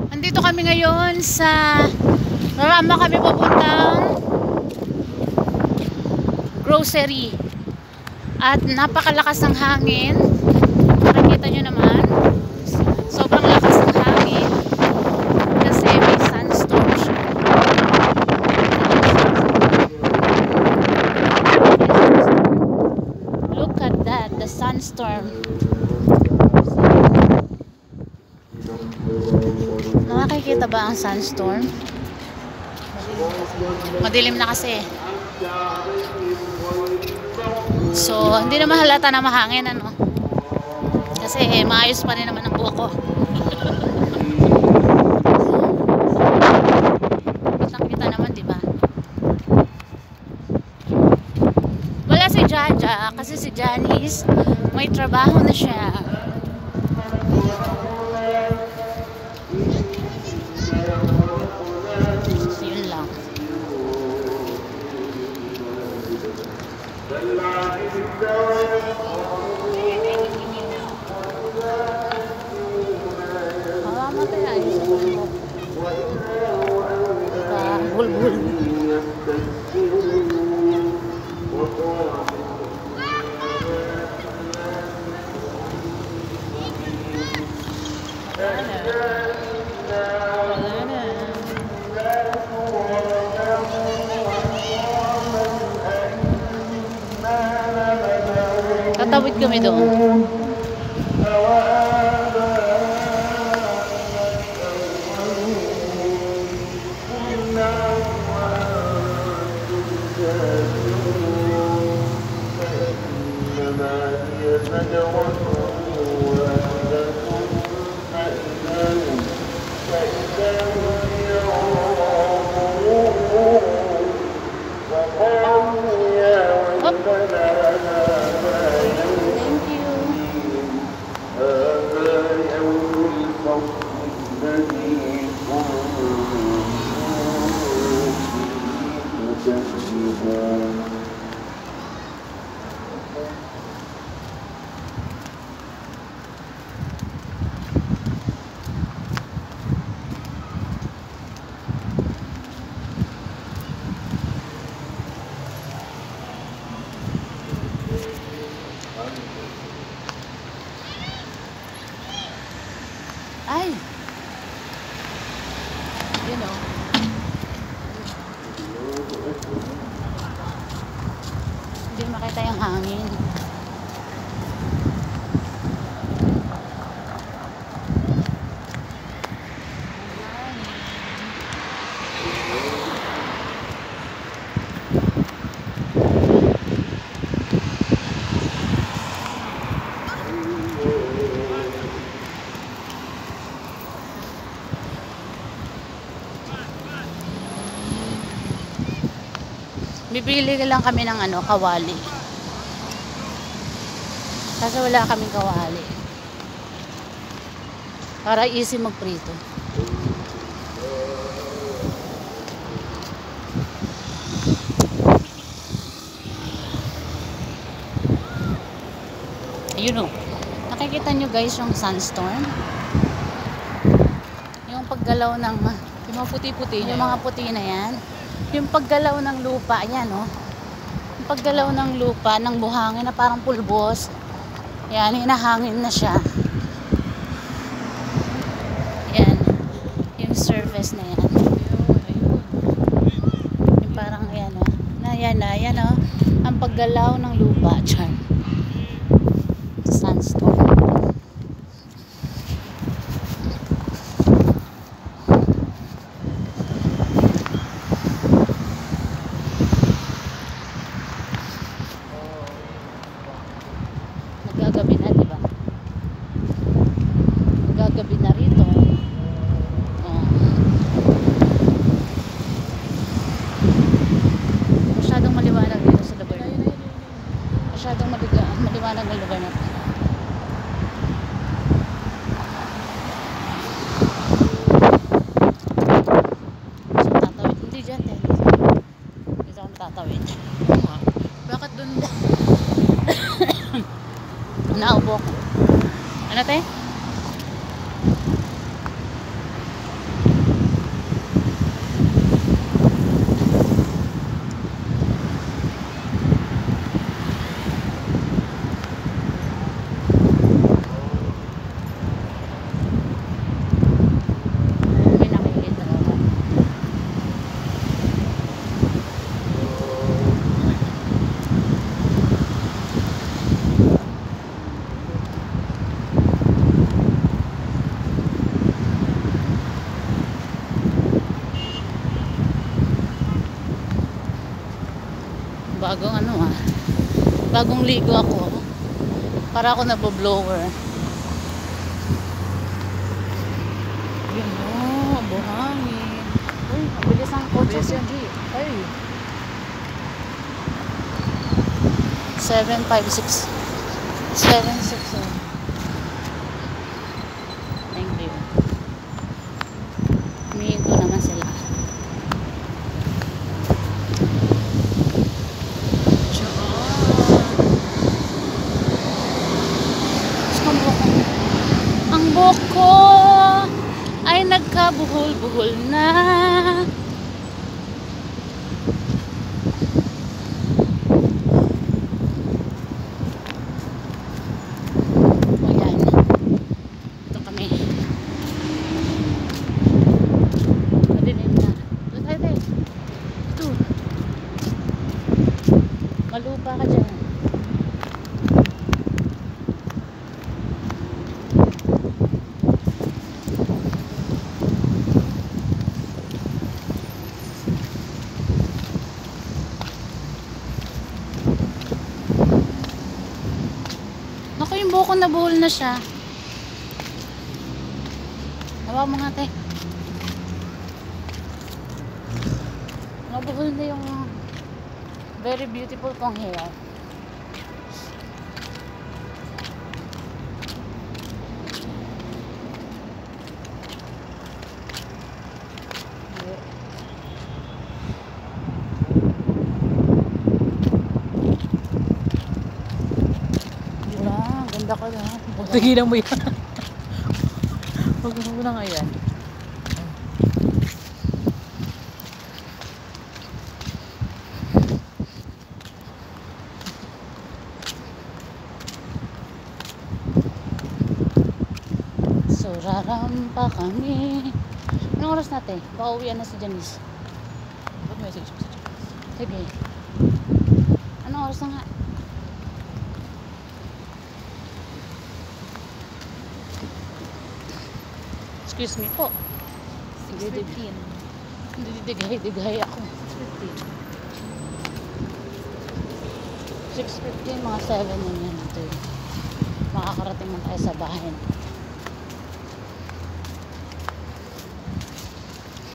Nandito kami ngayon sa Marama kami papuntang grocery. At napakalakas ng hangin. Makikita nyo naman. Sobrang lakas ng hangin. Kasi may sunstorm siya. Look at that, the sunstorm. Nakikita ba ang sunstorm? Madilim na kasi. So, hindi na mahalata na mahangin, ano? Kasi maayos pa rin naman ang buhok ko. Kitang-kita naman, di ba? Wala si Jaja kasi si Janice may trabaho na siya. Yun lang. Mamatay ay sa bulbok. Bulbul. Tatawid kami doon. Ay! You know. Hindi makita yung hangin. Bibili lang kami ng kawali. Kasi wala kaming kawali. Para easy magprito. Ayun o. Nakikita nyo guys yung sunstorm? Yung paggalaw ng yung mga puti-puti, yung mga puti na yan. Yung paggalaw ng lupa, ayan oh. Yung paggalaw ng lupa, ng buhangin na parang pulbos. Yan, hinahangin na siya. Yan. Yung surface na yan. Yung parang ayan oh. Ayan oh. Ang paggalaw ng lupa. Diyan. Sandstone. Gagabi na, di ba? Gagabi na rito. Oh. Masyadong maliwanag dito sa lugar na ito. Masyadong maliwanag na lugar na ito. So, tatawid. Hindi dyan, eh. Hindi ako tatawid. Bakit dun? Naubo ko. Ano te? bagong ano bagong ligo ako. Para ako naboblower. Yun buhangin. Uy, mabilis ang kotse si G. Ay. 756 760. Thank you. Humihinto naman sila. Ang buhok ko ay nagkabuhol-buhol na. Ayan. Ito kami. Madilim na. Ito tayo tayo. Ito. Malupa ka dyan. Naku, yung buhok ko nabuhol na siya. Hawa mo nga, te. Nabuhol na yung very beautiful kong hair. Ganda ka na. Tigilan mo yan. Huwag mo na nga yan. So, rarampa kami. Anong oras natin? Baka uwian na si Janice. Ba't message mo sa chat? Sige. Anong oras na nga? Excuse me po. 6:15. Dighay ako. 6:15, mga 7 na yan. Makakarating man tayo sa bahay.